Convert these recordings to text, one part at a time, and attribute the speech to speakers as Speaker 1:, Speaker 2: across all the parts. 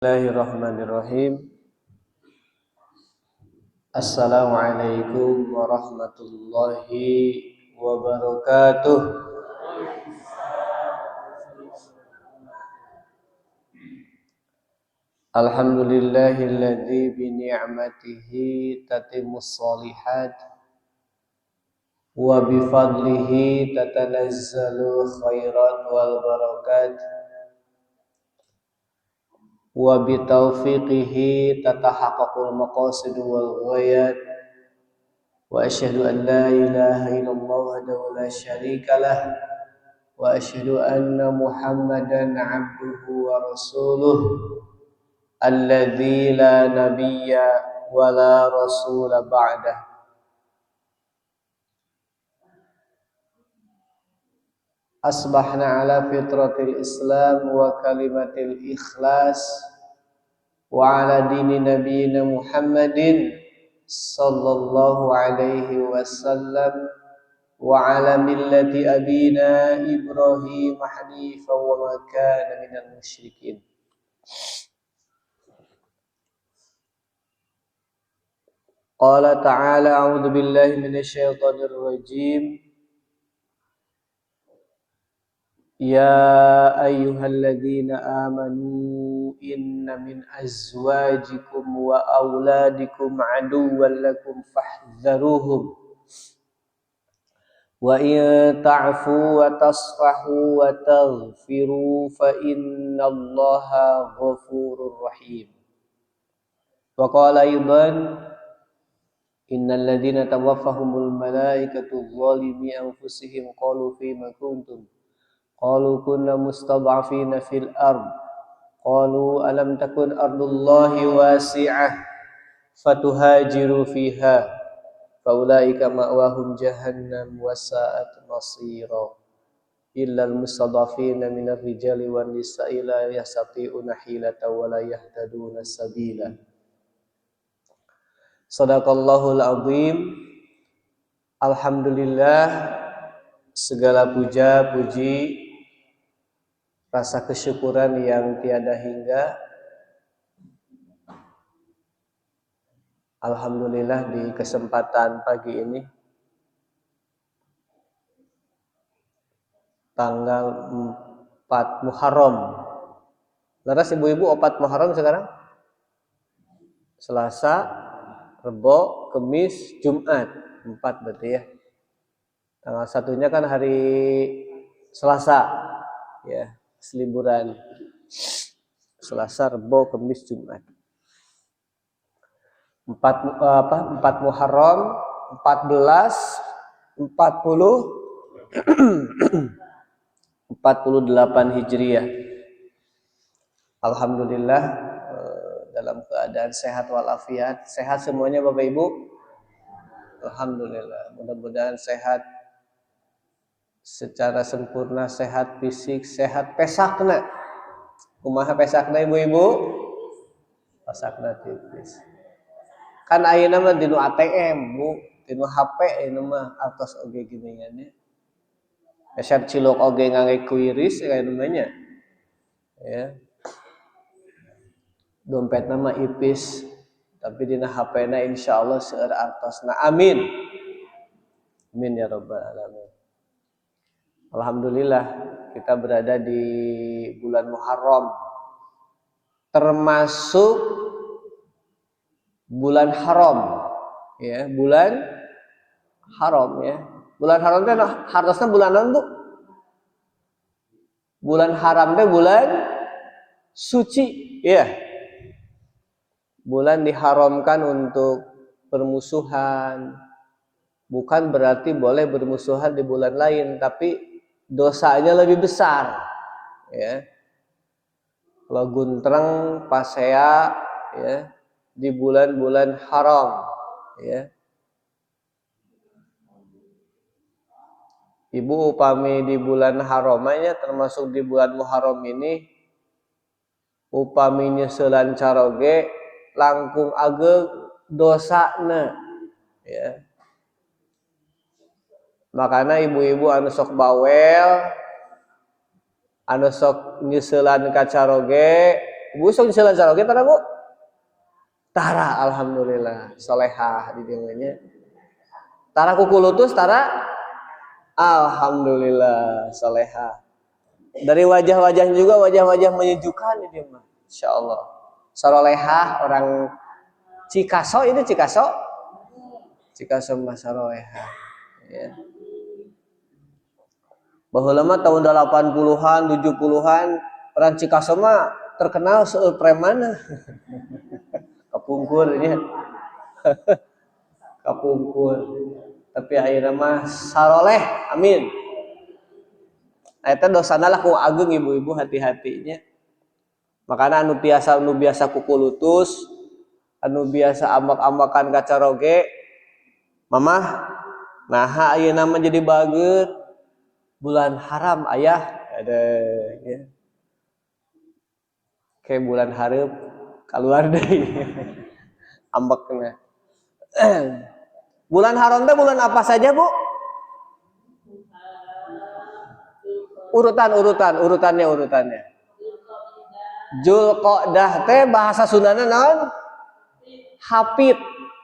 Speaker 1: Bismillahirrahmanirrahim. Assalamualaikum warahmatullahi wabarakatuh. Alhamdulillahilladzi bi ni'matihi tatimmus shalihat wa bi fadlihi tatanazzalu khairat wal barakat wa bi taufiqihi tatahaqqaqul maqasid wal ghayat wa asyhadu an la ilaha illallah wahdahu la syarika lah wa asyhadu anna muhammadan abduhu wa rasuluh alladzi la nabiyya wa la rasula ba'dah. Asbahna ala fitratil islam wa kalimatil ikhlas wa ala dini nabiyina Muhammadin sallallahu alaihi wasallam wa ala millati abina Ibrahim hanifan wa ma kana minal musyrikin. Qala ta'ala a'udzu billahi minasyaitonir rajim. Ya ayyuhalladzina amanu inna min azwajikum wa auladikum aduwwan lakum fahdharuhum wa in ta'fu wa tasfahu wa taghfiru fa innallaha ghafurur rahim. Wa qala aidan innal ladzina tawaffahumul malaikatu zalimi anfusihim qalu fima kuntum qalu kunna mustad'afina fil ard qalu alam takun ardullahi wasi'ah fatuhajiru fiha faulaika ma'wahum jahannam wa sa'at masira illal mustad'afina minar rijali wan nisa'i la yastati'una hilata wa la yahtaduna sabila. Shadaqallahul azim. Alhamdulillah, segala puja puji rasa kesyukuran yang tiada hingga. Alhamdulillah di kesempatan pagi ini tanggal 4 Muharram. Laras ibu-ibu 4 Muharram sekarang? Selasa, Rebo, Kemis, Jumat. 4 berarti ya. Tanggal 1-nya kan hari Selasa. Ya. Seliburan Selasa, Rebo, Kamis, Jumat. 4 Muharram 14 48 Hijriah. Alhamdulillah dalam keadaan sehat walafiat. Sehat semuanya Bapak Ibu? Alhamdulillah. Mudah-mudahan sehat secara sempurna, sehat fisik, sehat pesakna. Kumaha pesakna ibu-ibu? Pesakna tipis. Kan ayeuna mah dinu ATM, Bu, dinu HP ieu mah artos oge geuningan nya. Resep cilok oge ngangge kuiris aya nu nya. Ya. Dompetna mah ipis, tapi dina HP-na insyaallah seueur artosna. Amin. Amin ya rabbal alamin. Alhamdulillah kita berada di bulan Muharram, termasuk bulan haram, ya, bulan haram ya. Bulan haram teh hartosna bulan naon, Bu? Bulan haram teh bulan suci, ya. Bulan diharamkan untuk permusuhan. Bukan berarti boleh bermusuhan di bulan lain, tapi dosanya lebih besar, ya. Kalau guntreng pasea, ya, di bulan-bulan haram, ya. Ibu upami di bulan haramnya termasuk di bulan Muharram ini, upami nyeuselan caroge langkung ageng dosana, ya. Makanya ibu-ibu anu sok bawel, anu sok nyeuselan ka caroge, Bu sok diselancar oge tara Bu? Tara alhamdulillah solehah di dieu. Tara kukulutus tara alhamdulillah solehah. Dari wajah-wajah juga wajah-wajah menyejukkan ini mah. Insyaallah. Solehah orang Cikaso ini Cikaso. Cikaso mah solehah. Ya. Baheula mah tahun 80-an, 70-an orang Cikaso mah terkenal seueur preman. Kapungkur nya. Kapungkur. Tapi akhirnya mah saloleh, amin. Eta dosana lah ku ageng ibu-ibu hati-hatinya. Makanya anu biasa kukulutus, anu biasa ambak-ambakan kacaroge, mamah, nah ayeuna mah jadi bageut. Bulan haram ayah ada ya. Kayak bulan hareup keluar deui. Ambekna. Bulan haram teh bulan apa saja, Bu? Urutannya. Zulqa'dah teh bahasa Sundana naon? Hapit.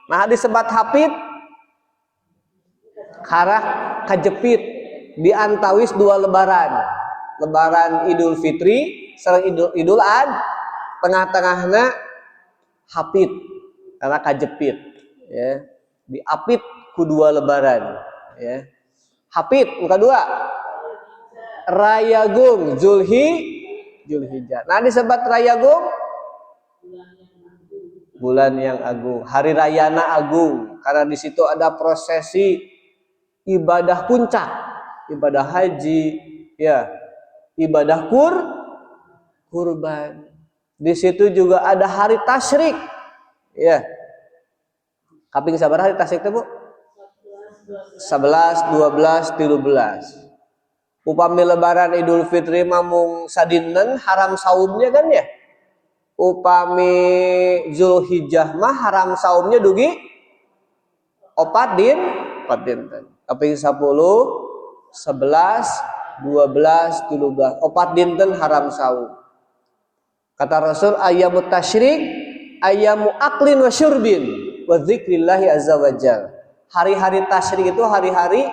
Speaker 1: Nah disebat hapit karah kajepit di antawis dua lebaran. Lebaran Idul Fitri sareng Idul Adha. Tengah-tengahna hapit karena kajepit ya. Diapit ku dua lebaran ya. Hapit muka dua. Rayagung Zulhijjah. Nah disebut Rayagung bulan yang agung, hari rayana agung karena di situ ada prosesi ibadah puncak, ibadah haji, ya, ibadah kurban. Di situ juga ada hari tasyrik, ya. Kaping sabar hari tasyrik itu, Bu? 11, 12, 13. Upami lebaran Idul Fitri mamung sadinten haram saumnya kan ya. Upami Zulhijjah mah haram saumnya dugi opat dinten. Kaping 10, 11, 12, 13. Opat dinten haram saum. Kata Rasul ayyamut tasyrik ayyamu aklin wa syurbin wa dzikrillahi azza wajalla. Hari-hari tasyrik itu hari-hari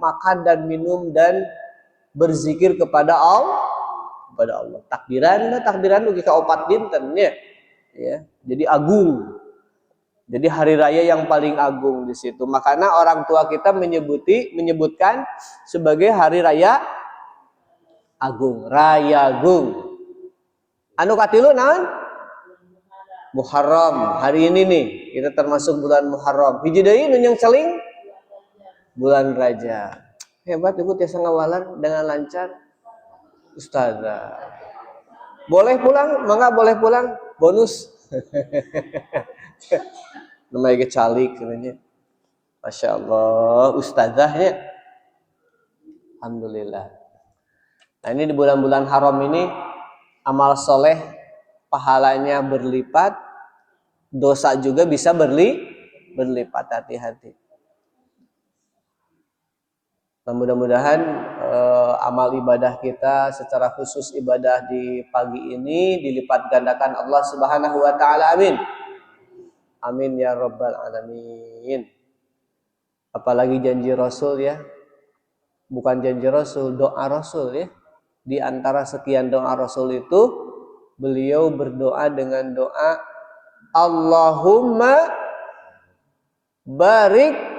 Speaker 1: makan dan minum dan berzikir kepada Allah. Takbiran ugi ka opat dinten ya. Jadi agung. Jadi hari raya yang paling agung di situ. Makanya orang tua kita menyebutkan sebagai hari raya agung, Rayagung. Anu katilu naon? Muharram. Hari ini nih kita termasuk bulan Muharram. Hiji deui nu yang celing bulan Rajab. Hebat Ibu tiasa ngawalan dengan lancar. Ustazah. Boleh pulang? Mangga boleh pulang. Bonus. Namanya calik katanya. Masya Allah. Ustazahnya. Alhamdulillah. Nah ini di bulan-bulan haram ini amal soleh pahalanya berlipat. Dosa juga bisa berlipat. Hati-hati. Mudah-mudahan amal ibadah kita secara khusus ibadah di pagi ini dilipat gandakan Allah Subhanahu wa taala. Amin. Amin ya rabbal alamin. Apalagi janji Rasul ya. Bukan janji Rasul, doa Rasul ya. Di antara sekian doa Rasul itu beliau berdoa dengan doa Allahumma barik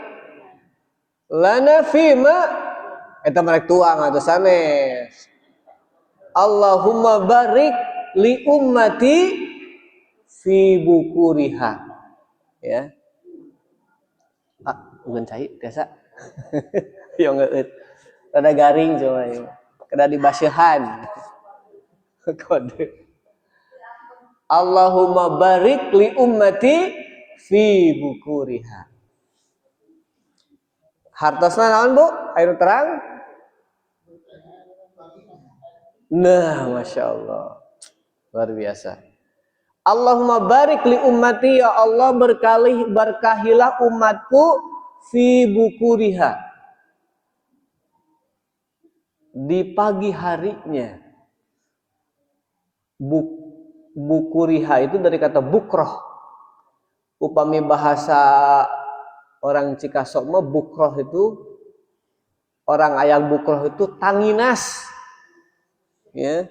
Speaker 1: lana fima eta merek tuang atau sanes. Allahumma barik li ummati fi bukuriha. Ya. Bukan cai biasa. Yo ngeueut. Rada garing coba ieu. Kada dibaseuhan. Kode. Allahumma barik li ummati fi bukuriha. Hartosna naon Bu? Ayo terang. Nah, Masya Allah. Luar biasa. Allahumma barik li ummati, ya Allah berkahilah umatku fi bukuriha. Di pagi harinya. bukuriha itu dari kata bukroh. Upami bahasa orang Cikasok mah bukroh itu, orang ayang bukroh itu tanginas. Ya.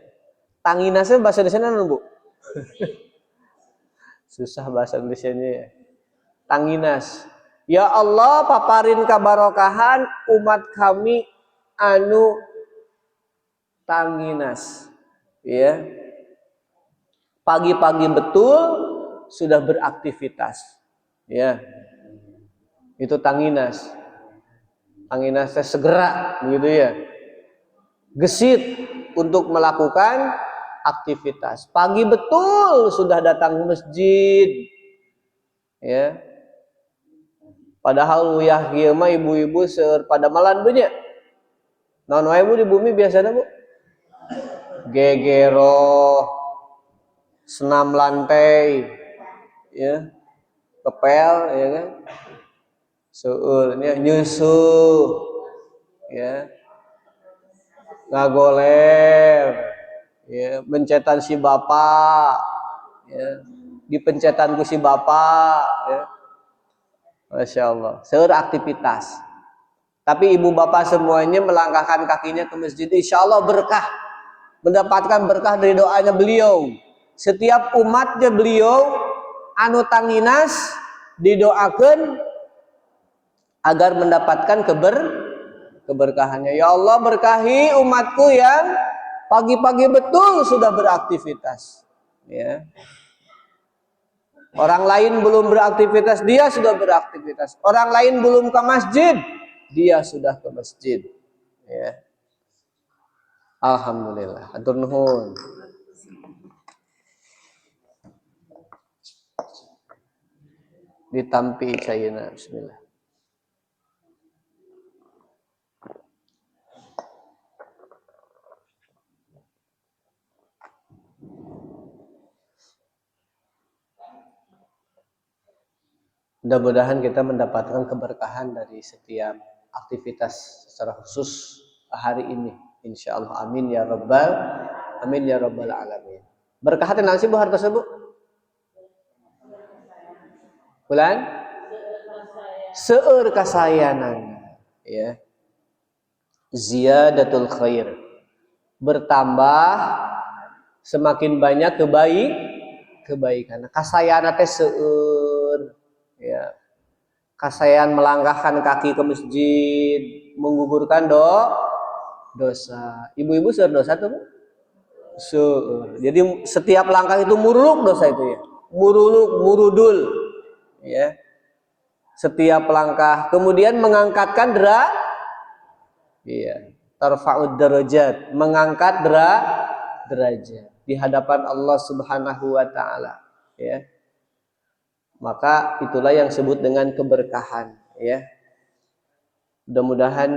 Speaker 1: Tanginasnya bahasa Indonesia apa, Bu? Susah bahasa Indonesianya ya. Tanginas. Ya Allah, paparin kabarokahan umat kami anu tanginas. Ya. Pagi-pagi betul sudah beraktivitas. Ya. Itu tanginas. Tanginasnya segera begitu ya. Gesit untuk melakukan aktivitas. Pagi betul sudah datang ke masjid. Ya. Padahal uyah kieu mah ibu-ibu seueur pada malan banyak. Naon wae Bu di bumi biasanya Bu? Gegero, senam lantai, ya. Kepel ya kan. Seueur nya nyusuh. Ya. Ngagoler. Ya, pencetan si bapak, ya, dipencetan ku si bapak, ya. Masya Allah, seueur aktivitas. Tapi ibu bapak semuanya melangkahkan kakinya ke masjid, insya Allah berkah, mendapatkan berkah dari doanya beliau. Setiap umatnya beliau, anu tanginas, didoakan agar mendapatkan keberkahannya. Ya Allah, berkahi umatku yang pagi-pagi betul sudah beraktivitas. Ya. Orang lain belum beraktivitas, dia sudah beraktivitas. Orang lain belum ke masjid, dia sudah ke masjid. Ya. Alhamdulillah. Hatur nuhun. Ditampi cayeuna. Bismillah. Mudah-mudahan kita mendapatkan keberkahan dari setiap aktivitas secara khusus hari ini. Insya Allah. Amin ya rabbal alamin. Berkahatin nasi Bu hartos Bu? Bulan? Seueur kasayanana. Ya. Ziyadatul khair. Bertambah semakin banyak kebaikan. Kasayana teh seueur. Ya. Kasayan melangkahkan kaki ke masjid, menggugurkan dosa. Ibu-ibu seueur dosa tuh, Bu? Seueur. Jadi setiap langkah itu muruluk dosa itu ya. Murudul. Ya. Setiap langkah kemudian mengangkatkan iya, tarfa'ud darajat, mengangkat derajat di hadapan Allah Subhanahu wa taala, ya. Maka itulah yang disebut dengan keberkahan, ya. Mudah-mudahan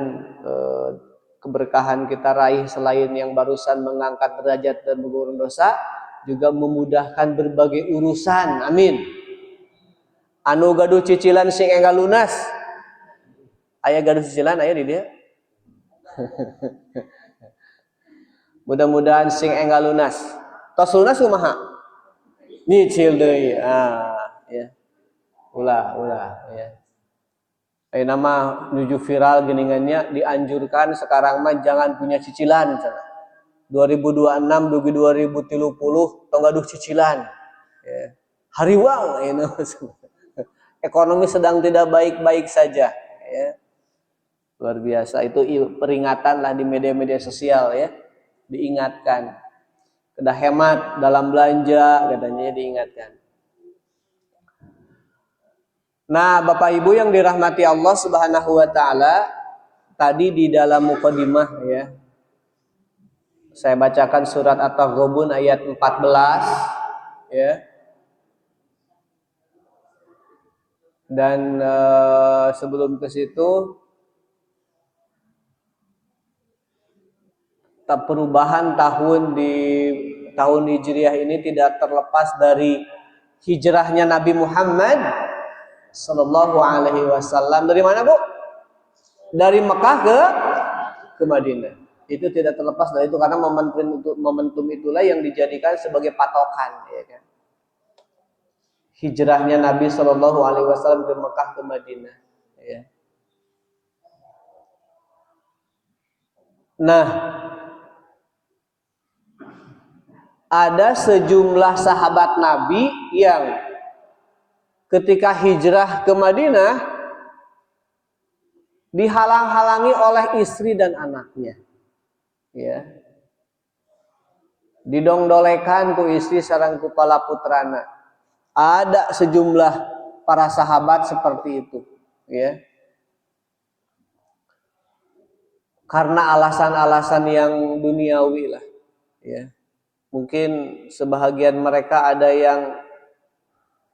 Speaker 1: keberkahan kita raih selain yang barusan mengangkat derajat dan mengurangi dosa, juga memudahkan berbagai urusan. Amin. Anu gaduh cicilan sing enggal lunas. Aya gaduh cicilan aya di dia. Mudah-mudahan sing enggal lunas. Tos lunas kumaha? Nyicil deui. Ya. Ulah ya. Nama menuju viral geningannya dianjurkan sekarang mah jangan punya cicilan misalnya. 2026 dugi 2030 tong gaduh cicilan. Ya. Hariwang ya. Ekonomi sedang tidak baik-baik saja, ya. Luar biasa, itu peringatan lah di media-media sosial, ya. Diingatkan. Kedah hemat dalam belanja, katanya diingatkan. Nah, Bapak Ibu yang dirahmati Allah Subhanahu wa taala, tadi di dalam mukadimah, ya. Saya bacakan surat At-Taghabun ayat 14, ya. Dan sebelum ke situ, perubahan tahun di tahun Hijriah ini tidak terlepas dari hijrahnya Nabi Muhammad Sallallahu Alaihi Wasallam. Dari mana, Bu? Dari Mekah ke Madinah. Itu tidak terlepas dari itu, karena momentum itulah yang dijadikan sebagai patokan, ya kan? Hijrahnya Nabi Shallallahu Alaihi Wasallam dari Mekah ke Madinah. Ya. Nah, ada sejumlah sahabat Nabi yang ketika hijrah ke Madinah dihalang-halangi oleh istri dan anaknya. Ya. Didongdolekan ku istri sareng ku pala putrana. Ada sejumlah para sahabat seperti itu, ya. Karena alasan-alasan yang duniawi lah, ya. Mungkin sebahagian mereka ada yang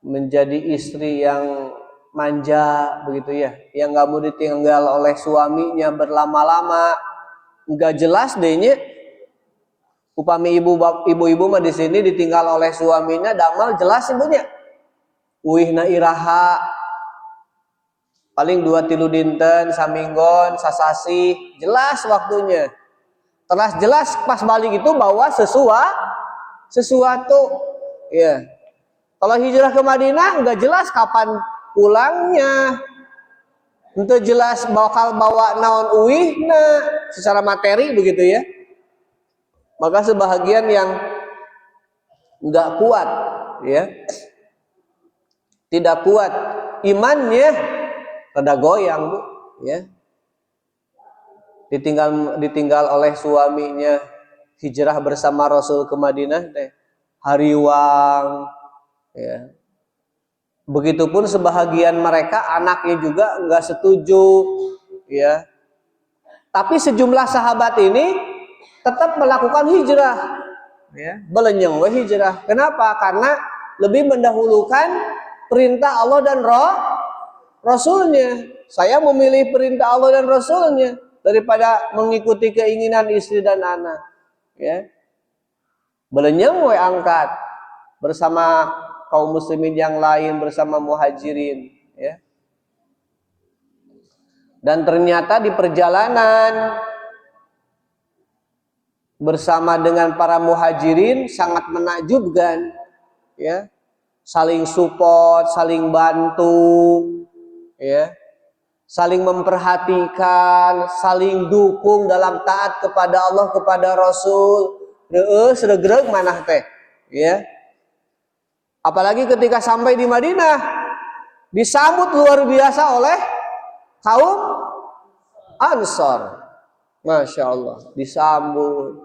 Speaker 1: menjadi istri yang manja begitu ya, yang nggak mau ditinggal oleh suaminya berlama-lama, nggak jelas dehnya. Upami ibu-ibu mah di sini ditinggal oleh suaminya, damal jelas ibunya. Uihna iraha paling 2-3 dinten, saminggon, sasasi, jelas waktunya. Telah jelas pas balik itu bawa sesuatu, ya. Kalau hijrah ke Madinah nggak jelas kapan pulangnya, itu jelas bakal bawa naon uihna secara materi begitu ya. Maka sebahagian yang nggak kuat, ya, tidak kuat imannya, rada goyang bu, ya. Ditinggal oleh suaminya, hijrah bersama Rasul ke Madinah, teh hariwang, ya. Begitupun sebahagian mereka anaknya juga nggak setuju, ya. Tapi sejumlah sahabat ini tetap melakukan hijrah, ya. Belenyeng we hijrah. Kenapa? Karena lebih mendahulukan perintah Allah dan Rasulnya. Saya memilih perintah Allah dan Rasulnya daripada mengikuti keinginan istri dan anak, ya. Belenyeng we angkat bersama kaum muslimin yang lain, bersama muhajirin, ya. Dan ternyata di perjalanan bersama dengan para muhajirin sangat menakjubkan, ya. Saling support, saling bantu, ya. Saling memperhatikan, saling dukung dalam taat kepada Allah, kepada Rasul. Sregreg manah teh, ya. Apalagi ketika sampai di Madinah disambut luar biasa oleh kaum Ansor. Masya Allah, disambut,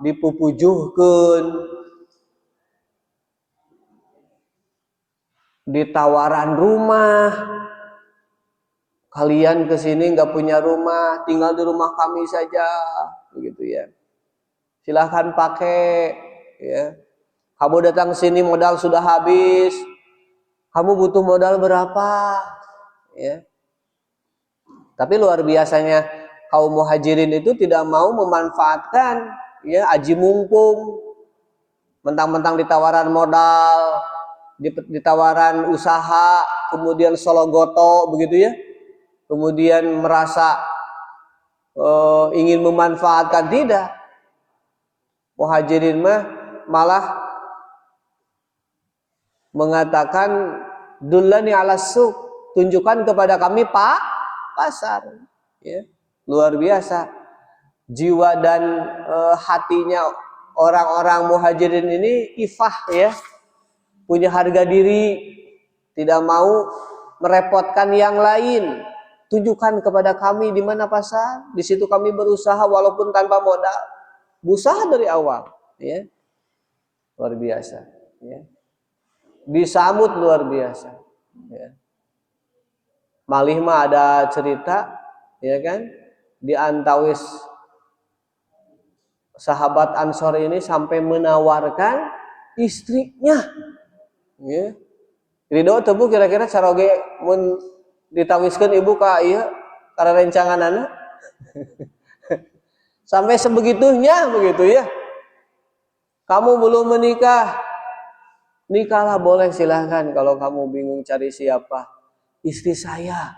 Speaker 1: dipupujuhkeun, ditawaran rumah. Kalian kesini nggak punya rumah, tinggal di rumah kami saja, begitu ya. Silahkan pakai, ya. Kamu datang sini modal sudah habis, kamu butuh modal berapa, ya. Tapi luar biasanya kaum muhajirin itu tidak mau memanfaatkan, ya, aji mumpung, mentang-mentang ditawaran modal, ditawaran usaha, kemudian sologoto begitu ya, kemudian merasa ingin memanfaatkan. Tidak, muhajirin mah malah mengatakan dullani ala suq, tunjukkan kepada kami pasar, ya. Luar biasa jiwa dan hatinya orang-orang muhajirin ini, ifah, ya, punya harga diri, tidak mau merepotkan yang lain. Tunjukkan kepada kami di mana pasar, di situ kami berusaha walaupun tanpa modal, berusaha dari awal, ya. Luar biasa, ya. Disambut luar biasa, ya. Malih mah ada cerita, ya kan, di antawis sahabat Ansor ini sampai menawarkan istrinya, ya. Ridho tebu kira-kira saroge mun ditawiskeun ibu ka ieu karena rencangan anak. Sampai sebegitunya begitu ya. Kamu belum menikah, nikahlah boleh, silahkan. Kalau kamu bingung cari siapa, istri saya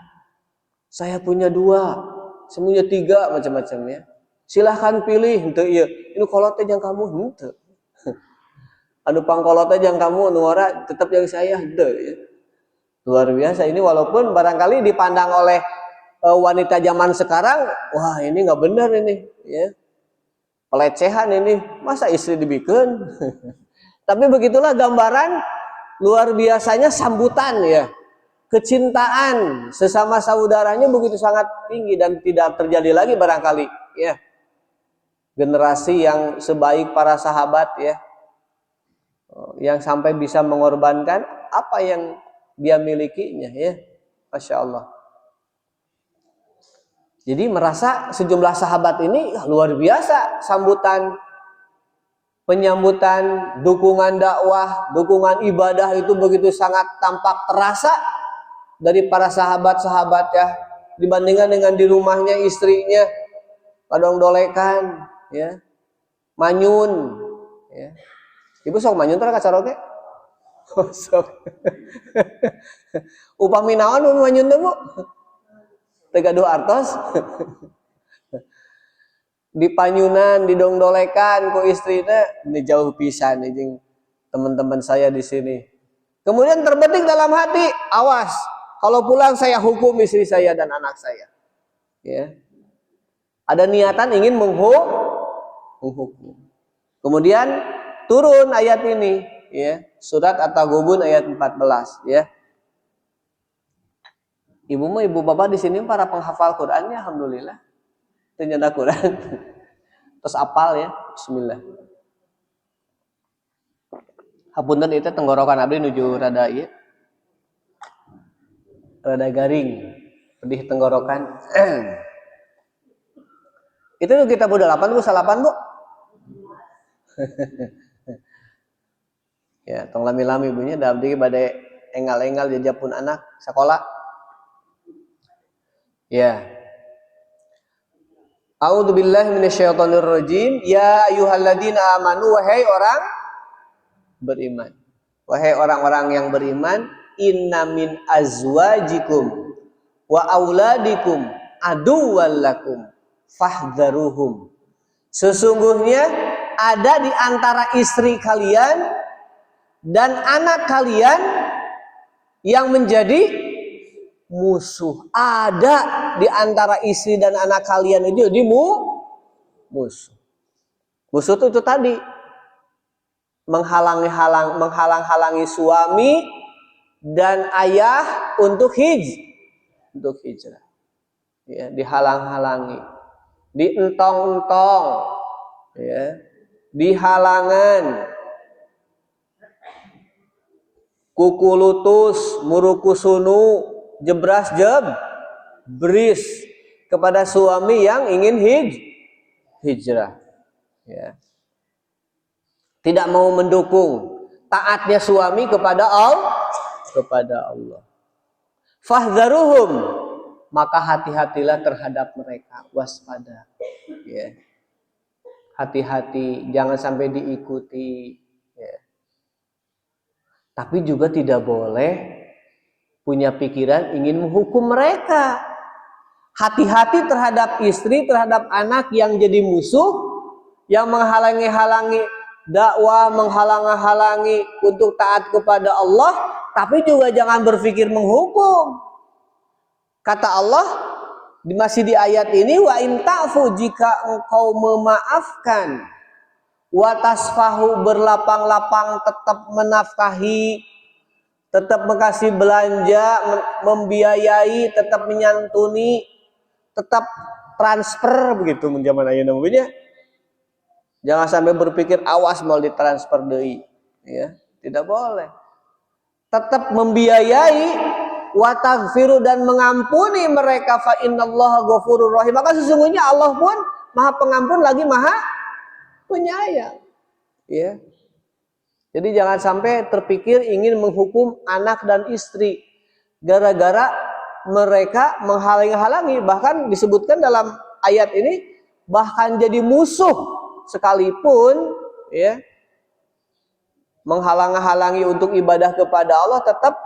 Speaker 1: Saya punya 2, saya punya 3, macam-macam ya. Silahkan pilih, henteu ieu. Ini kolot teh yang kamu henteu. Anu pangkolot teh yang kamu, nu ora tetap yang saya henteu ya. Luar biasa ini, walaupun barangkali dipandang oleh wanita zaman sekarang, wah ini nggak benar ini, ya. Pelecehan ini, masa istri dibikin? Tapi begitulah gambaran luar biasanya sambutan ya. Kecintaan sesama saudaranya begitu sangat tinggi dan tidak terjadi lagi barangkali ya. Generasi yang sebaik para sahabat ya. Yang sampai bisa mengorbankan apa yang dia milikinya ya. Masya Allah. Jadi merasa sejumlah sahabat ini luar biasa sambutan, penyambutan, dukungan dakwah, dukungan ibadah itu begitu sangat tampak terasa dari para sahabat-sahabat ya, dibandingkan dengan di rumahnya istrinya padang dolekan ya, manyun ya. Ibu sok manyun tara kacaroge? Sok. Upami naon manyun teh, Bu? Tegaduh artos. Di panyunan, didongdolekan ku istrina, ini jauh pisan jeung teman-teman saya di sini. Kemudian terbetik dalam hati, awas, kalau pulang saya hukum istri saya dan anak saya. Ya. Ada niatan ingin menghukum. Kemudian turun ayat ini, ya, surat At-Taghabun ayat 14, ya. Ibu mah ibu bapak di sini para penghafal Qurannya, alhamdulillah. Ternyata Quran. Terus apal ya, bismillah. Hapunten itu tenggorokan abdi nuju rada ieu. Rada garing, pedih tenggorokan. Itu kita Bu 8 Bu, salapan Bu. Ya, tong lami-lami ibunya da abdi bade engal-engal jajapun anak sekolah. Ya. A'udzubillahi minasyaitonirrajim. Ya ayyuhalladzina amanu, wahai orang beriman. Wahai orang-orang yang beriman, inna min azwajikum wa auladikum aduwwal lakum fahdharuhum. Sesungguhnya ada di antara istri kalian dan anak kalian yang menjadi musuh. Ada di antara istri dan anak kalian itu jadi musuh. Musuh itu tadi menghalang-halangi suami dan ayah untuk hijrah. Ya, dihalang-halangi, dientong-entong, ya, dihalangan, kukulutus, murukusunu, jebras bris kepada suami yang ingin hijrah, ya. Tidak mau mendukung taatnya suami kepada Allah. Fahdharuhum, maka hati-hatilah terhadap mereka, waspada, ya. Hati-hati, jangan sampai diikuti, ya. Tapi juga tidak boleh punya pikiran ingin menghukum mereka. Hati-hati terhadap istri, terhadap anak yang jadi musuh, yang menghalangi-halangi dakwah, menghalang-halangi untuk taat kepada Allah, tapi juga jangan berpikir menghukum. Kata Allah masih di ayat ini, wa in ta'fu, jika engkau memaafkan, wa tasfahu, berlapang-lapang, tetap menafkahi, tetap mengasih belanja, membiayai, tetap menyantuni, tetap transfer begitu zaman ayeuna namanya. Jangan sampai berpikir awas mau ditransfer deui, ya. Tidak boleh. Tetap membiayai, wa taghfiru, dan mengampuni mereka, fa innallaha ghafurur rahim. Maka sesungguhnya Allah pun Maha Pengampun lagi Maha Penyayang, ya. Jadi jangan sampai terpikir ingin menghukum anak dan istri gara-gara mereka menghalangi, bahkan disebutkan dalam ayat ini bahkan jadi musuh sekalipun, ya, menghalang-halangi untuk ibadah kepada Allah, tetap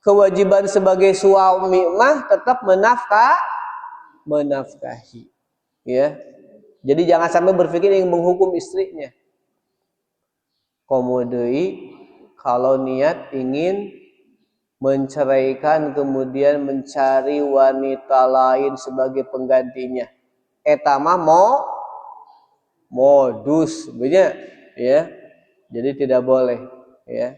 Speaker 1: kewajiban sebagai suami mah tetap menafkahi, ya. Jadi jangan sampai berpikir ingin menghukum istrinya. Komodoi kalau niat ingin menceraikan kemudian mencari wanita lain sebagai penggantinya, eta mah modus, bener, ya. Jadi tidak boleh, ya.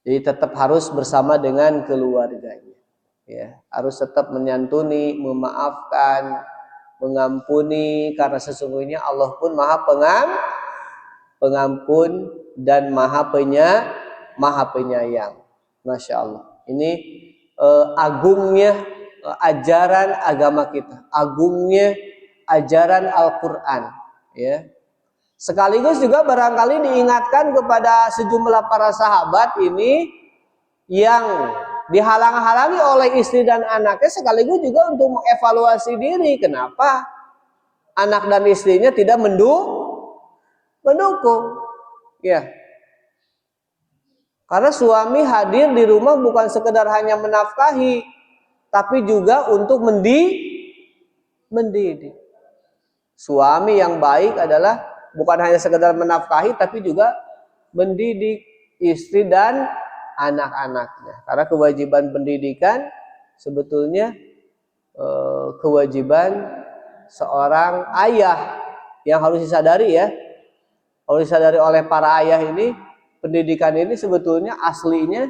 Speaker 1: Jadi tetap harus bersama dengan keluarganya, ya. Harus tetap menyantuni, memaafkan, mengampuni, karena sesungguhnya Allah pun Maha Pengampun dan Maha Penyayang. Masya Allah. Ini agungnya ajaran agama kita, agungnya ajaran Al-Quran, ya. Sekaligus juga barangkali diingatkan kepada sejumlah para sahabat ini yang dihalang-halangi oleh istri dan anaknya, sekaligus juga untuk mengevaluasi diri. Kenapa anak dan istrinya tidak mendukung? Ya, karena suami hadir di rumah bukan sekedar hanya menafkahi, tapi juga untuk mendidik. Suami yang baik adalah bukan hanya sekedar menafkahi, tapi juga mendidik istri dan anak-anaknya. Karena kewajiban pendidikan sebetulnya kewajiban seorang ayah yang harus disadari, ya. Harus disadari oleh para ayah ini, pendidikan ini sebetulnya aslinya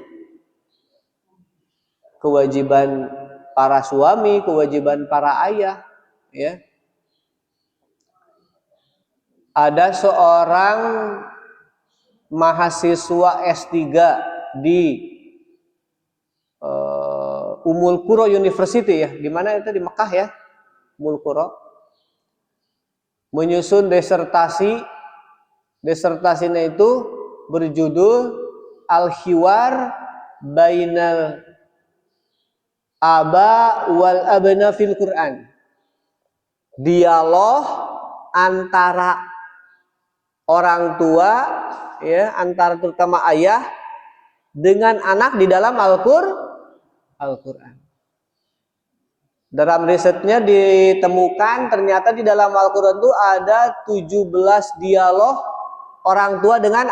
Speaker 1: kewajiban para suami, kewajiban para ayah, ya. Ada seorang mahasiswa S3 di Ummul Qura University, ya. Di mana itu? Di Mekah, ya. Ummul Qura. Menyusun dessertasinya itu berjudul Al-Hiwar Bainal Aba wal Abna fil Quran. Dialog antara orang tua, ya, antara terutama ayah dengan anak di dalam Al-Quran. Dalam risetnya ditemukan ternyata di dalam Al-Quran itu ada 17 dialog orang tua dengan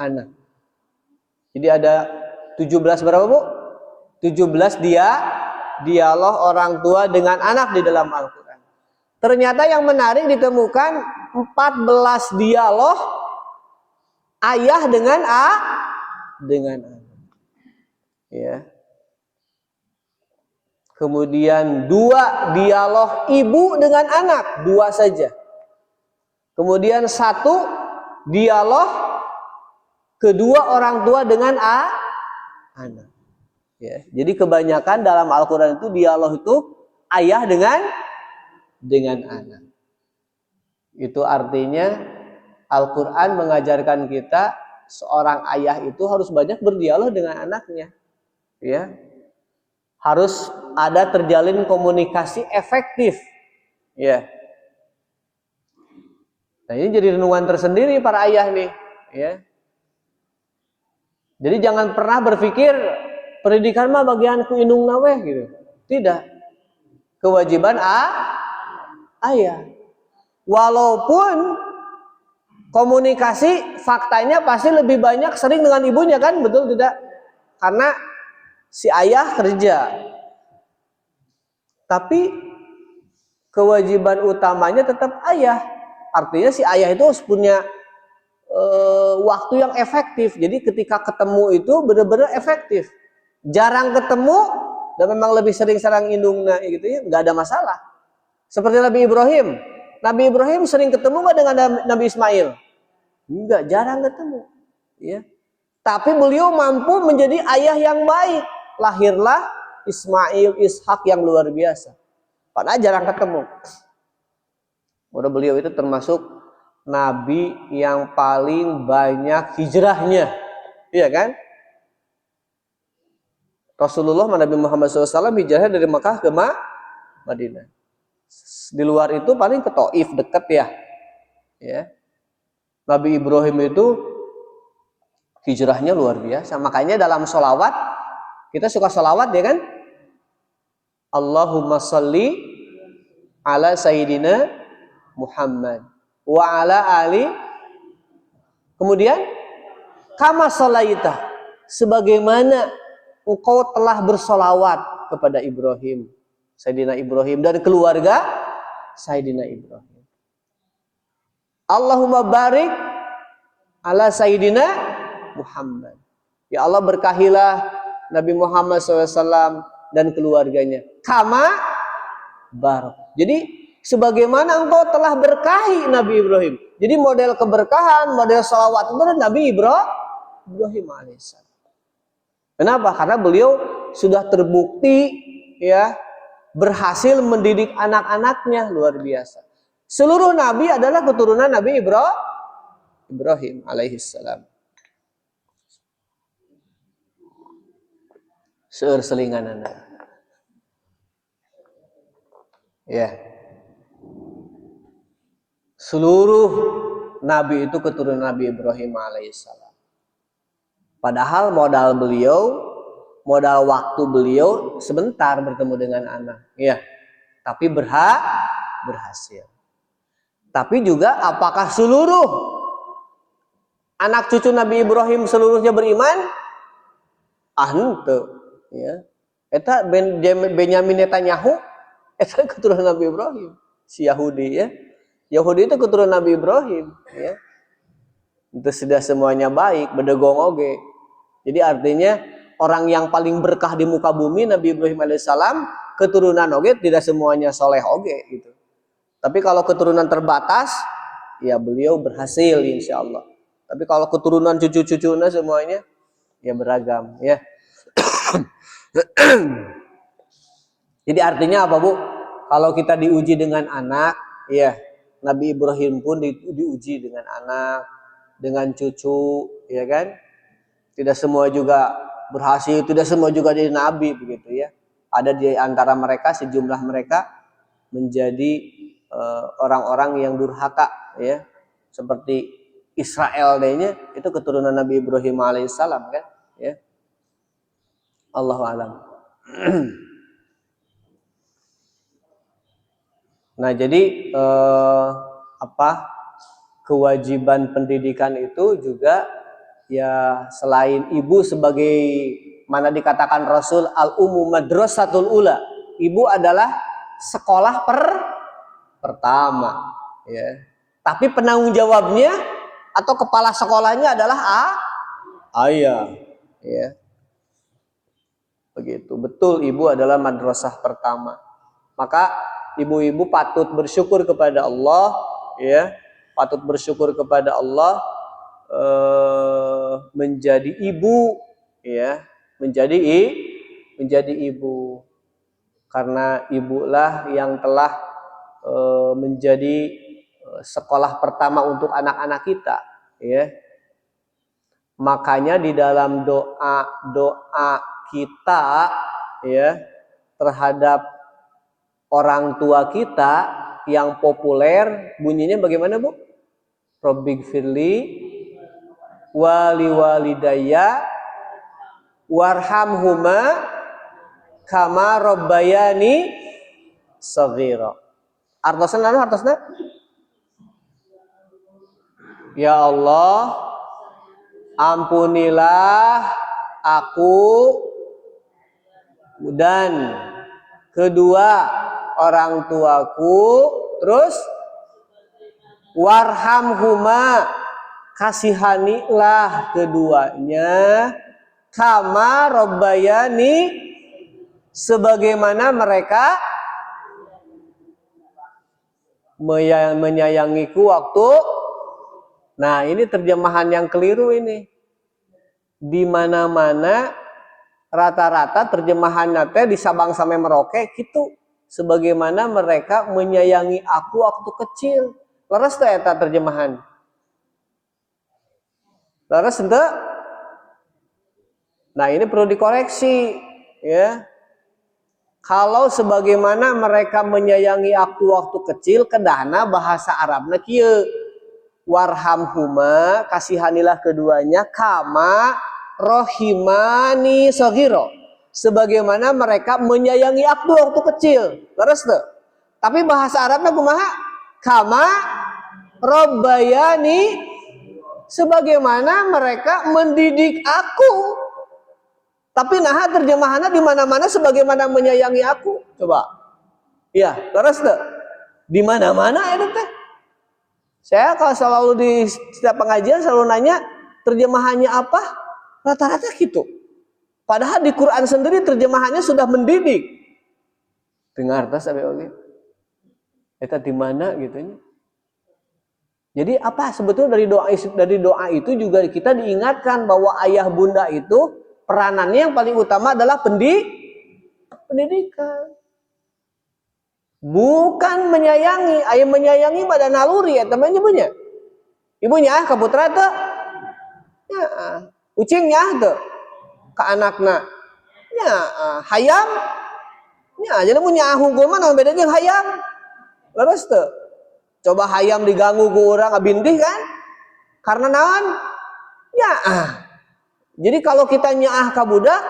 Speaker 1: anak. Jadi ada 17 berapa, Bu? 17 dialog orang tua dengan anak di dalam Al-Quran. Ternyata yang menarik ditemukan 14 dialog ayah dengan anak. Ya. Kemudian 2 dialog ibu dengan anak, 2 saja. Kemudian 1 dialog kedua orang tua dengan anak. Ya. Jadi kebanyakan dalam Al-Quran itu dialog itu ayah dengan anak. Itu artinya Al-Quran mengajarkan kita seorang ayah itu harus banyak berdialog dengan anaknya, ya. Harus ada terjalin komunikasi efektif, ya. Nah, ini jadi renungan tersendiri para ayah nih, ya. Jadi jangan pernah berpikir pendidikan mah bagianku indung nawe gitu. Tidak. Kewajiban ayah. Walaupun komunikasi faktanya pasti lebih banyak sering dengan ibunya, kan? Betul tidak? Karena si ayah kerja. Tapi kewajiban utamanya tetap ayah. Artinya si ayah itu harus punya waktu yang efektif. Jadi ketika ketemu itu benar-benar efektif. Jarang ketemu dan memang lebih sering sarang indungna gitu, ya, nggak ada masalah. Seperti Nabi Ibrahim. Nabi Ibrahim sering ketemu nggak dengan Nabi Ismail? Enggak, jarang ketemu, ya. Tapi beliau mampu menjadi ayah yang baik. Lahirlah Ismail, Ishak yang luar biasa. Padahal jarang ketemu. Udah, beliau itu termasuk nabi yang paling banyak hijrahnya, iya kan? Rasulullah Nabi Muhammad SAW hijrahnya dari Mekah ke Madinah. Di luar itu paling ke Taif dekat, ya. Nabi Ibrahim itu hijrahnya luar biasa. Makanya dalam sholawat Kita suka sholawat ya kan? Allahumma sholli ala sayyidina Muhammad wa ala ali. Kemudian kama sholaita, sebagaimana engkau telah bersolawat kepada Ibrahim, Sayyidina Ibrahim dan keluarga Sayyidina Ibrahim. Allahumma barik ala Sayyidina Muhammad. Ya Allah, berkahilah Nabi Muhammad SAW dan keluarganya. Kama barak. Jadi sebagaimana engkau telah berkahi Nabi Ibrahim. Jadi model keberkahan, model sholawat itu Nabi Ibrahim alaihissalam. Kenapa? Karena beliau sudah terbukti ya berhasil mendidik anak-anaknya, luar biasa. Seluruh nabi adalah keturunan Nabi Ibrahim alaihissalam. Seueur selinganana. Ya. Seluruh nabi itu keturunan Nabi Ibrahim alaihissalam. Padahal modal waktu beliau sebentar bertemu dengan anak, ya. Tapi berhasil. Tapi juga apakah seluruh anak cucu Nabi Ibrahim seluruhnya beriman? Henteu, ya. Eta Benyamin Netanyahu eta keturunan Nabi Ibrahim, si Yahudi ya. Yahudi itu keturunan Nabi Ibrahim, ya. Itu sudah semuanya baik, bedegong oge. Jadi artinya orang yang paling berkah di muka bumi Nabi Ibrahim alaihissalam keturunan oge, tidak semuanya soleh oge gitu. Tapi kalau keturunan terbatas, ya beliau berhasil insya Allah. Tapi kalau keturunan cucu-cucunya semuanya, ya beragam, ya. Jadi artinya apa, Bu? Kalau kita diuji dengan anak, ya Nabi Ibrahim pun diuji dengan anak, dengan cucu, ya kan? Tidak semua juga berhasil, tidak semua juga jadi nabi begitu ya. Ada di antara mereka, sejumlah mereka menjadi orang-orang yang durhaka ya, seperti Israel dehnya itu keturunan Nabi Ibrahim alaihissalam kan ya. Allahu a'lam. Nah, jadi kewajiban pendidikan itu juga ya, selain ibu sebagai mana dikatakan Rasul al-ummu madrasatul ula, ibu adalah sekolah pertama ya. Tapi penanggung jawabnya atau kepala sekolahnya adalah ayah ya. Begitu, betul, ibu adalah madrasah pertama. Maka ibu-ibu patut bersyukur kepada Allah ya, patut bersyukur kepada Allah menjadi ibu ya, menjadi ibu, karena ibulah yang telah menjadi sekolah pertama untuk anak-anak kita ya. Makanya di dalam doa kita ya terhadap orang tua kita yang populer bunyinya bagaimana, Bu? Rabbighfirli wali walidayya warhamhuma kama rabbayani shaghira. Artosna ya Allah, ampunilah aku dan kedua orang tuaku, terus warhamhuma, kasihanilah keduanya, kama rabbayani, sebagaimana mereka menyayangiku waktu. Nah, ini terjemahan yang keliru ini. Di mana-mana rata-rata terjemahannya teh di Sabang sampai Merauke gitu. Sebagaimana mereka menyayangi aku waktu kecil. Leres teh eta terjemahan. Leres henteu? Nah, ini perlu dikoreksi ya. Kalau sebagaimana mereka menyayangi aku waktu kecil, kedahna bahasa Arabna kieu. Warhamhuma, kasihanilah keduanya, kama rohimani shaghira, sebagaimana mereka menyayangi aku waktu kecil. Leres tuh. Tapi bahasa Arabnya kumaha? Kama rabbayani, sebagaimana mereka mendidik aku. Tapi nah terjemahannya di mana-mana sebagaimana menyayangi aku. Coba. Iya, leres tuh. Di mana-mana itu teh. Saya kalau selalu di setiap pengajian selalu nanya terjemahannya apa? Rata-rata gitu. Padahal di Quran sendiri terjemahannya sudah mendidik. Dengar tas sampai oke. Eta di mana gitunya. Jadi apa sebetulnya dari doa itu juga kita diingatkan bahwa ayah bunda itu peranannya yang paling utama adalah pendidikan. Bukan menyayangi. Ayah menyayangi pada naluri ya temannya ibunya. Ibunya ke putra tuh. Ya, ucingnya tuh ke anaknya. Ya, hayam. Ya, jadi punya hukum mana bedanya hayam. Leres tuh. Coba hayam diganggu ke orang abindih kan? Karena naon? Ya. Jadi kalau kita nyaah ka budak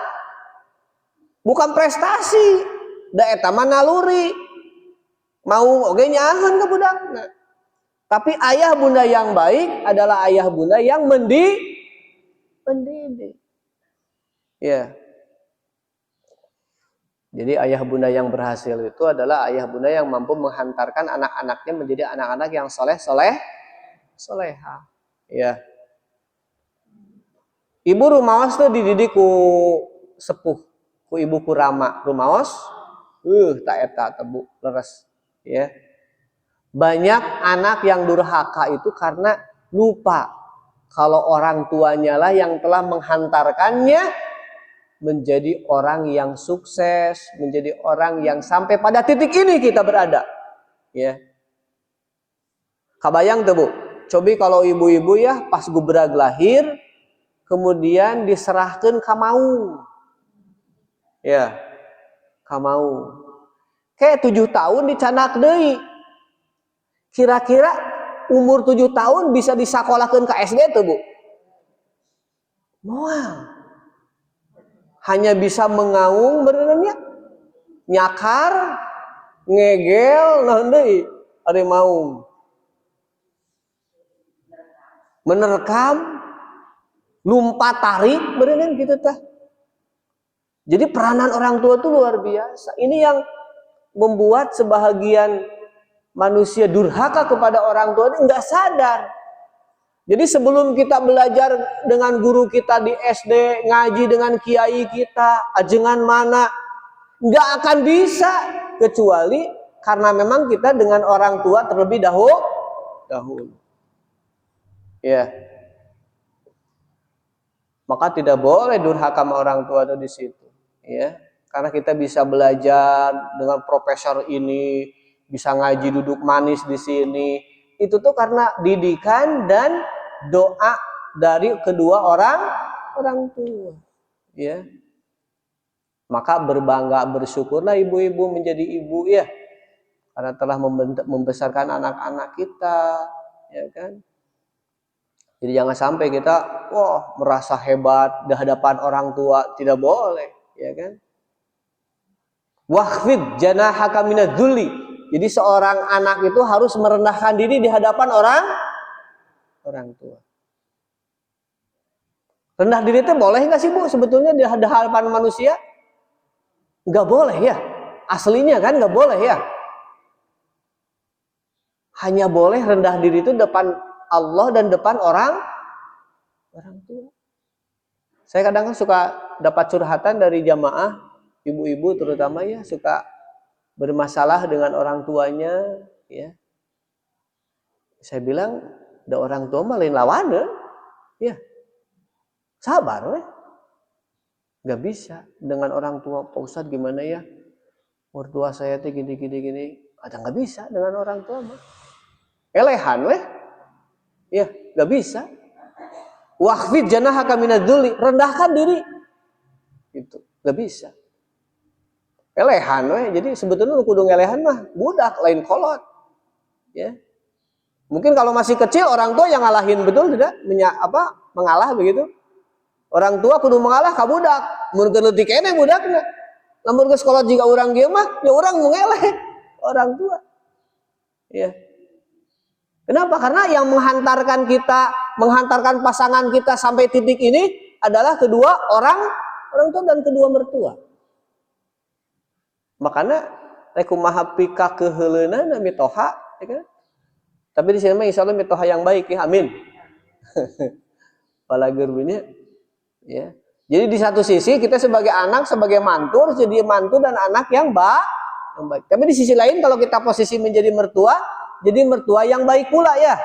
Speaker 1: bukan prestasi, da eta mah naluri. Mau oge nyaaheun ka budakna. Tapi ayah bunda yang baik adalah ayah bunda yang mendidik. Ya. Jadi ayah bunda yang berhasil itu adalah ayah bunda yang mampu menghantarkan anak-anaknya menjadi anak-anak yang soleha. Ya. Ibu rumaos tuh dididik ku sepuh, ku ibu ku rama. Rumaos, tak eta tebu leres. Ya. Banyak anak yang durhaka itu karena lupa kalau orang tuanya lah yang telah menghantarkannya menjadi orang yang sukses, menjadi orang yang sampai pada titik ini kita berada. Ya. Kabayang tuh Bu, cobi kalau ibu-ibu ya pas gubrag lahir, kemudian diserahkan ka maung. Ya, ka maung. Kayak 7 tahun dicanak deui. Kira-kira umur 7 tahun bisa disakolahkeun ka SD tuh Bu? Moal. Hanya bisa mengaung berenangnya, nyakar, ngegel, naon deui ari maung. Menerkam, lumpat tarik berenang gitu tah. Jadi peranan orang tua itu luar biasa. Ini yang membuat sebahagian manusia durhaka kepada orang tua ini nggak sadar. Jadi sebelum kita belajar dengan guru kita di SD, ngaji dengan kiai kita, ajengan mana, nggak akan bisa kecuali karena memang kita dengan orang tua terlebih dahulu. Ya. Maka tidak boleh durhaka sama orang tua itu di situ. Ya. Karena kita bisa belajar dengan profesor ini, bisa ngaji duduk manis di sini, itu tuh karena didikan dan doa dari kedua orang tua. Ya. Maka berbangga, bersyukurlah ibu-ibu menjadi ibu ya, karena telah membesarkan anak-anak kita, ya kan. Jadi jangan sampai kita merasa hebat di hadapan orang tua, tidak boleh, ya kan. Wahfid janahaka minadz-dzulli. Jadi seorang anak itu harus merendahkan diri di hadapan orang tua. Rendah diri itu boleh nggak sih Bu sebetulnya di hadapan manusia? Nggak boleh ya. Aslinya kan nggak boleh ya. Hanya boleh rendah diri itu depan Allah dan depan orang tua. Saya kadang suka dapat curhatan dari jamaah ibu-ibu terutama ya, suka bermasalah dengan orang tuanya ya. Saya bilang, da orang tua mah lain lawan ya. Sabar weh. Gak bisa dengan orang tua, Pak Ustadz gimana ya? Mertua saya tuh gini. Ada nggak bisa dengan orang tua mah. Elehan weh. Ya, gak bisa. Wahfid janahaka minadz-dzulli, rendahkan diri. Itu, gak bisa. Elehan weh. Jadi sebetulnya kudu ngelehan mah budak lain kolot. Ya. Mungkin kalau masih kecil orang tua yang ngalahin betul tidak mengalah begitu. Orang tua kudu mengalah ka budak. Mun teu leutik keneh budakna. Lamun geus kolot jiga urang ieu mah, ya urang mengeleh orang tua. Ya. Kenapa? Karena yang menghantarkan kita, menghantarkan pasangan kita sampai titik ini adalah kedua orang tua dan kedua mertua. Makanya rekumaha pika keheuleunan mitoha, ya kan? Tapi di sini mah insyaallah mitoha yang baik ya, amin. Apalagi rubinya, ya. Jadi di satu sisi kita sebagai anak, sebagai mantu harus jadi mantu dan anak yang baik. Tapi di sisi lain kalau kita posisi menjadi mertua, jadi mertua yang baik pula ya.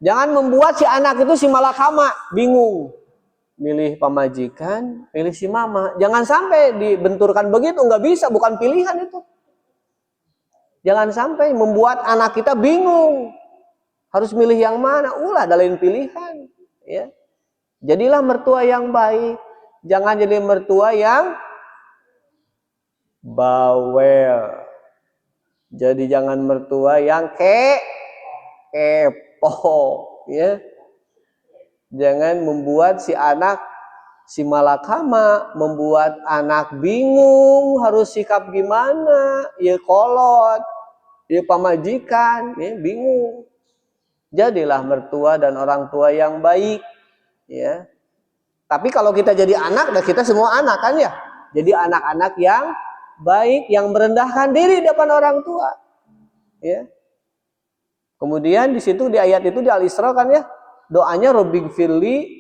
Speaker 1: Jangan membuat si anak itu si malakama, bingung. Milih pamajikan, milih si mama. Jangan sampai dibenturkan begitu, nggak bisa, bukan pilihan itu. Jangan sampai membuat anak kita bingung. Harus milih yang mana? Ulah ada lain pilihan, ya. Jadilah mertua yang baik. Jangan jadi mertua yang bawel. Jadi jangan mertua yang kepo, ya. Jangan membuat si anak si malakama, membuat anak bingung harus sikap gimana, ya kolot, ya pamajikan, ya bingung. Jadilah mertua dan orang tua yang baik, ya. Tapi kalau kita jadi anak, dan kita semua anak kan ya, jadi anak-anak yang baik, yang merendahkan diri depan orang tua, ya. Kemudian di situ di ayat itu di Al-Isra kan ya, doanya Robbighfirli,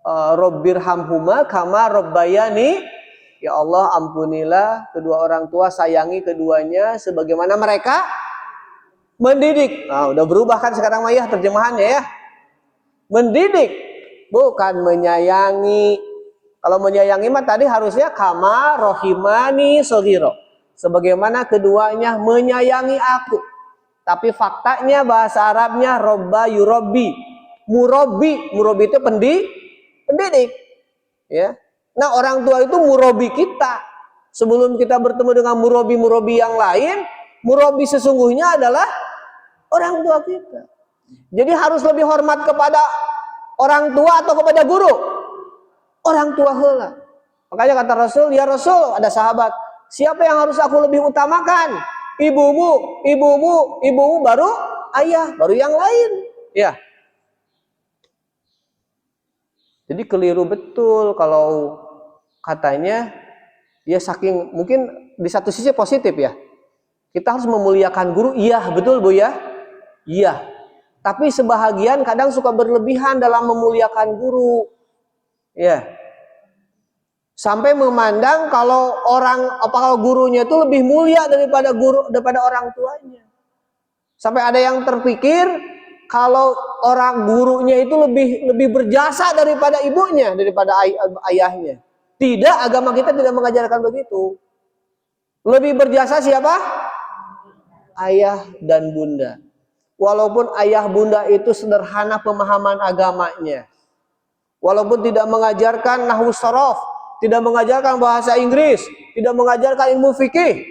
Speaker 1: Robbirhamhuma kama Robbayani, ya Allah ampunilah kedua orang tua, sayangi keduanya sebagaimana mereka mendidik. Nah, udah berubah kan sekarang mah ya terjemahannya ya, mendidik bukan menyayangi. Kalau menyayangi mah tadi harusnya kama rohimani sogiro, sebagaimana keduanya menyayangi aku. Tapi faktanya bahasa Arabnya robba yurobbi, murabbi itu pendidik, ya. Nah orang tua itu murabbi kita. Sebelum kita bertemu dengan murabbi yang lain, murabbi sesungguhnya adalah orang tua kita. Jadi harus lebih hormat kepada orang tua atau kepada guru? Orang tua heula. Makanya kata Rasul, ya Rasul, ada sahabat, siapa yang harus aku lebih utamakan? Ibumu, baru ayah, baru yang lain. Ya. Jadi keliru betul kalau katanya, ya saking, mungkin di satu sisi positif ya. Kita harus memuliakan guru, iya betul Bu ya. Iya. Tapi sebahagian kadang suka berlebihan dalam memuliakan guru. Ya. Sampai memandang kalau gurunya itu lebih mulia daripada orang tuanya. Sampai ada yang terpikir kalau orang gurunya itu lebih berjasa daripada ibunya, daripada ayahnya. Tidak, agama kita tidak mengajarkan begitu. Lebih berjasa siapa? Ayah dan bunda. Walaupun ayah bunda itu sederhana pemahaman agamanya, walaupun tidak mengajarkan nahwu shorof, tidak mengajarkan bahasa Inggris, tidak mengajarkan ilmu fikih,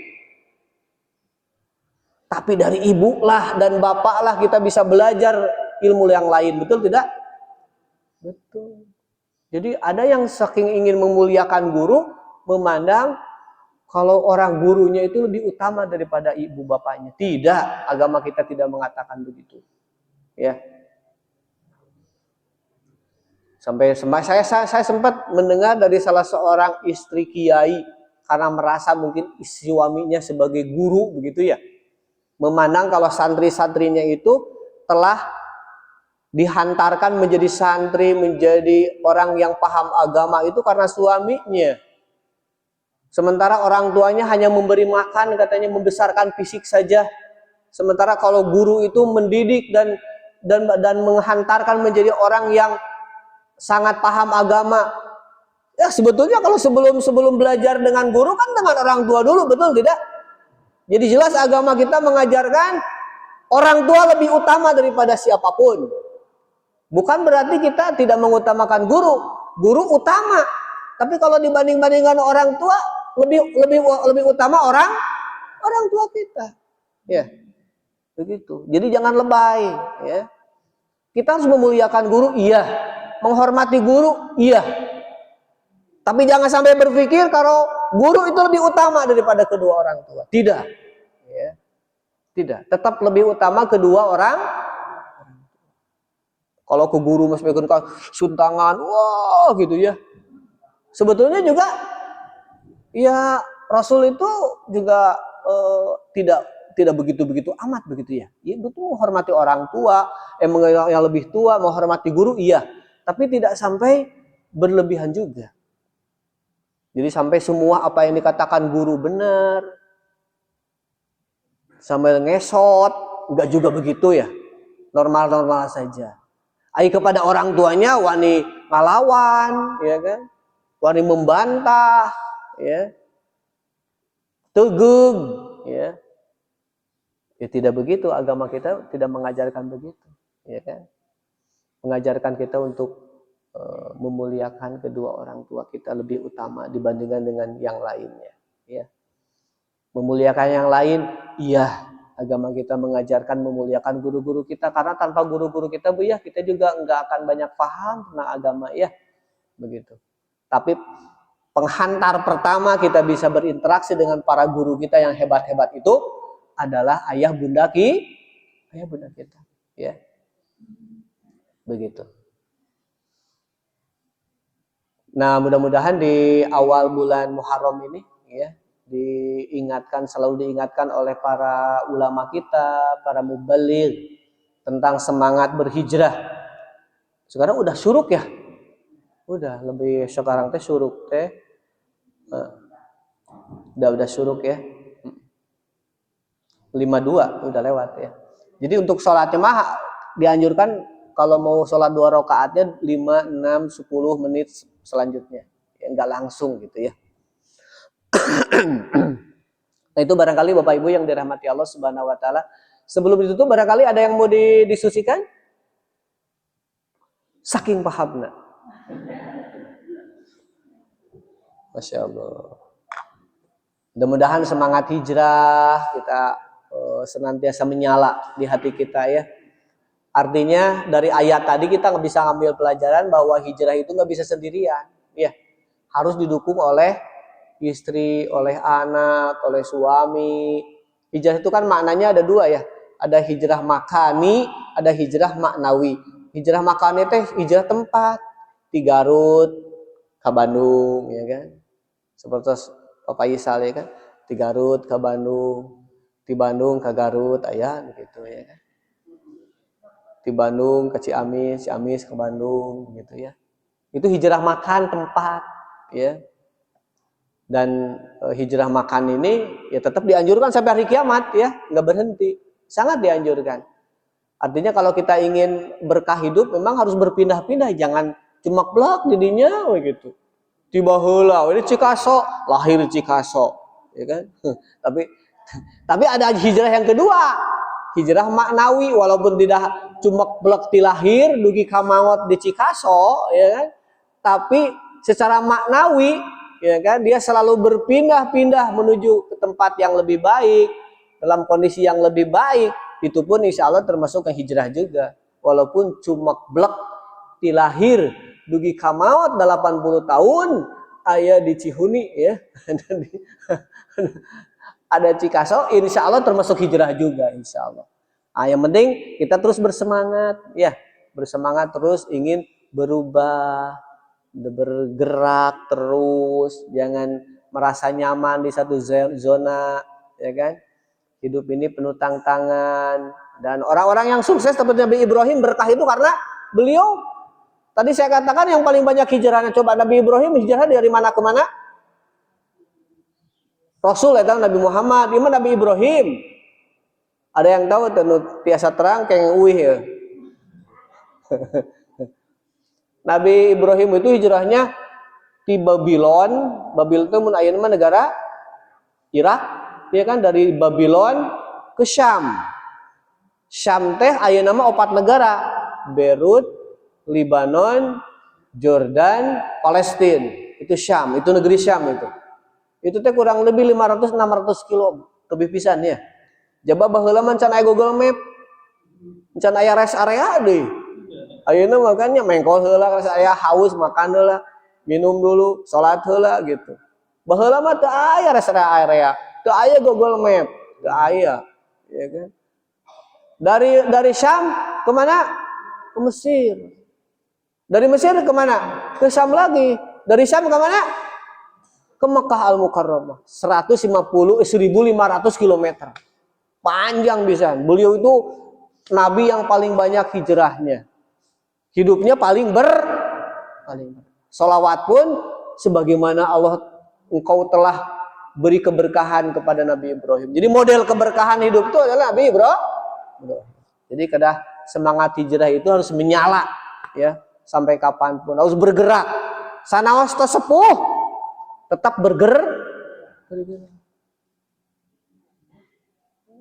Speaker 1: tapi dari ibu lah dan bapak lah kita bisa belajar ilmu yang lain, betul tidak? Betul. Jadi ada yang saking ingin memuliakan guru, memandang kalau orang gurunya itu lebih utama daripada ibu bapaknya. Tidak, agama kita tidak mengatakan begitu. Ya. Sampai saya sempat mendengar dari salah seorang istri kiai, karena merasa mungkin suaminya sebagai guru begitu ya, memandang kalau santri-santrinya itu telah dihantarkan menjadi santri, menjadi orang yang paham agama itu karena suaminya. Sementara orang tuanya hanya memberi makan, katanya membesarkan fisik saja. Sementara kalau guru itu mendidik dan menghantarkan menjadi orang yang sangat paham agama. Ya sebetulnya kalau sebelum belajar dengan guru kan dengan orang tua dulu, betul tidak? Jadi jelas agama kita mengajarkan orang tua lebih utama daripada siapapun. Bukan berarti kita tidak mengutamakan guru. Guru utama. Tapi kalau dibanding-bandingkan orang tua, lebih utama orang tua kita. Ya. Begitu. Jadi jangan lebay, ya. Kita harus memuliakan guru, iya. menghormati guru, iya. Tapi jangan sampai berpikir kalau guru itu lebih utama daripada kedua orang tua. Tidak. Ya. Tidak. Tetap lebih utama kedua orang. Kalau ke guru mas megang suntangan, wah gitu ya. Sebetulnya juga, ya Rasul itu juga tidak begitu amat begitu ya. Ya betul menghormati orang tua, yang lebih tua, menghormati guru, iya. Tapi tidak sampai berlebihan juga. Jadi sampai semua apa yang dikatakan guru benar, sambil ngesot, enggak juga begitu ya. Normal-normal saja. Ai kepada orang tuanya wani ngalawan, ya kan? Wani membantah, ya. Tegung, ya. Ya tidak begitu, agama kita tidak mengajarkan begitu, ya kan? Mengajarkan kita untuk memuliakan kedua orang tua kita lebih utama dibandingkan dengan yang lainnya, ya. Memuliakan yang lain, iya, agama kita mengajarkan memuliakan guru-guru kita, karena tanpa guru-guru kita, Bu ya, kita juga nggak akan banyak paham tentang agama, ya, begitu. Tapi penghantar pertama kita bisa berinteraksi dengan para guru kita yang hebat-hebat itu adalah ayah bunda kita, ya, begitu. Nah, mudah-mudahan di awal bulan Muharram ini, ya, selalu diingatkan oleh para ulama kita, para mubaligh tentang semangat berhijrah. Sekarang udah syuruk ya, udah lebih sekarang teh syuruk teh, udah syuruk ya, 52 udah lewat ya. Jadi untuk sholat jemaah dianjurkan kalau mau sholat 2 rakaatnya 5, 6, 10 menit selanjutnya, ya, nggak langsung gitu ya. Nah itu barangkali Bapak Ibu yang dirahmati Allah Subhanahu Wa Taala. Sebelum ditutup barangkali ada yang mau didiskusikan? Saking pahamnya. Masya Allah. Mudah-mudahan semangat hijrah kita senantiasa menyala di hati kita ya. Artinya dari ayat tadi kita nggak bisa ngambil pelajaran bahwa hijrah itu nggak bisa sendirian, ya, harus didukung oleh istri, oleh anak, oleh suami. Hijrah itu kan maknanya ada 2 ya, ada hijrah makani, ada hijrah maknawi. Hijrah makani teh hijrah tempat, di Garut ke Bandung, ya kan? Seperti Bapak Yisal ya kan, di Garut ke Bandung, di Bandung ke Garut, ayah gitu ya kan? Di Bandung ke Ciamis, Ciamis ke Bandung gitu ya. Itu hijrah makan tempat ya. Dan hijrah makan ini ya tetap dianjurkan sampai hari kiamat ya, nggak berhenti. Sangat dianjurkan. Artinya kalau kita ingin berkah hidup memang harus berpindah-pindah, jangan cuma plak didinya gitu. Tiba heula ini Cikaso, lahir Cikaso, ya kan? Tapi ada hijrah yang kedua. Hijrah maknawi, walaupun tidak cuma blek ti lahir dugi ka maot di Cikaso ya kan, tapi secara maknawi ya kan dia selalu berpindah-pindah menuju ke tempat yang lebih baik dalam kondisi yang lebih baik. Itu pun insya Allah termasuk ke hijrah juga, walaupun cuma blek ti lahir dugi ka maot 80 tahun aya di Cihuni ya. Ada Cikaso, insya Allah termasuk hijrah juga, insya Allah. Nah, yang penting kita terus bersemangat, ya, bersemangat terus ingin berubah, bergerak terus, jangan merasa nyaman di satu zona, ya kan? Hidup ini penuh tantangan, dan orang-orang yang sukses seperti Nabi Ibrahim berkah itu karena beliau, tadi saya katakan yang paling banyak hijrahnya. Coba Nabi Ibrahim hijrah dari mana ke mana? Rasul itu Nabi Muhammad, iman Nabi Ibrahim. Ada yang tahu tentu tiasa terang kayak uih ya. Nabi Ibrahim itu hijrahnya di Babylon. Babylon itu mun ayeuna mah negara Irak, ya kan, dari Babylon ke Syam. Syam teh ayeuna mah 4 negara. Beirut, Lebanon, Jordan, Palestina. Itu Syam, itu negeri Syam itu. Itu teh kurang lebih 500-600 kilo lebih pisan ya. Coba baheula mah can aya Google Map, can aya rest area deui. Ayeuna makannya mengkol heula karena saya haus makan heula, minum dulu, salat heula gitu. Baheula mah teu aya rest area, teu aya Google Map, teu aya, ya kan. Dari Syam ke mana? Ke Mesir. Dari Mesir ke mana? Ke Syam lagi. Dari Syam ke mana? Ke Mekah Al-Mukarramah. 150 1.500 km. Panjang bisa. Beliau itu nabi yang paling banyak hijrahnya. Hidupnya paling Sholawat pun sebagaimana Allah engkau telah beri keberkahan kepada Nabi Ibrahim. Jadi model keberkahan hidup itu adalah Nabi Ibrahim. Jadi kedah semangat hijrah itu harus menyala ya sampai kapanpun, harus bergerak. Sanaos tos sepuh tetap bergerak.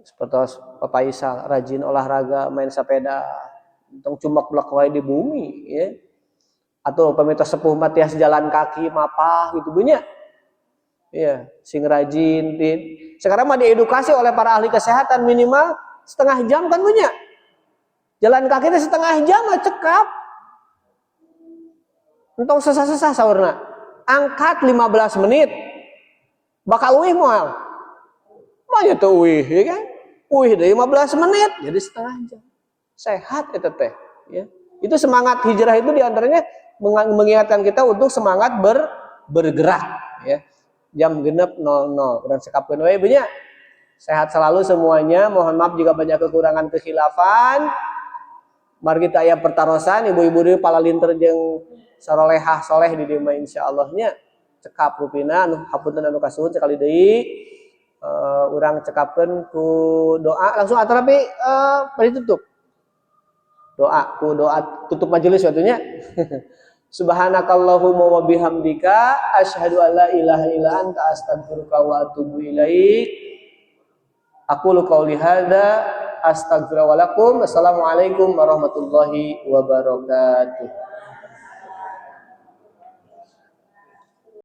Speaker 1: Seperti Bapak Isa rajin olahraga, main sepeda, tong cumak blak wae di bumi ya. Atau pemerintah sepuh matias jalan kaki mapah gitu banyak. Iya, sing rajin. Sekarang mah diedukasi oleh para ahli kesehatan minimal setengah jam kan banyak. Jalan kaki itu setengah jam mah cekap. Entong sesah-sesah saurna. Angkat 15 menit. Bakal uih moal. Manya tuh uih, ya kan? Uih dari 15 menit jadi setengah jam. Sehat itu teh, ya. Itu semangat hijrah itu diantaranya mengingatkan kita untuk semangat bergerak, ya. Jam genep 00. Kurang sekapkeun we nya. Sehat selalu semuanya. Mohon maaf jika banyak kekurangan kekhilafan. Mari kita aya pertarosan ibu-ibu deui palalinter jeung sarolehah soleh di dieu insyaallah nya cekap rupina anu hapunten anu kasuhun sekali deui urang cekapkeun ku doa langsung atau tapi ditutup doa ku doa tutup majelis waktunya. Subhanakallahumma wa bihamdika asyhadu an la ilaha illa anta astaghfiruka wa atubu ilaik. Aqulu qauli hadza astaghfiru wa lakum. Assalamualaikum warahmatullahi wabarakatuh.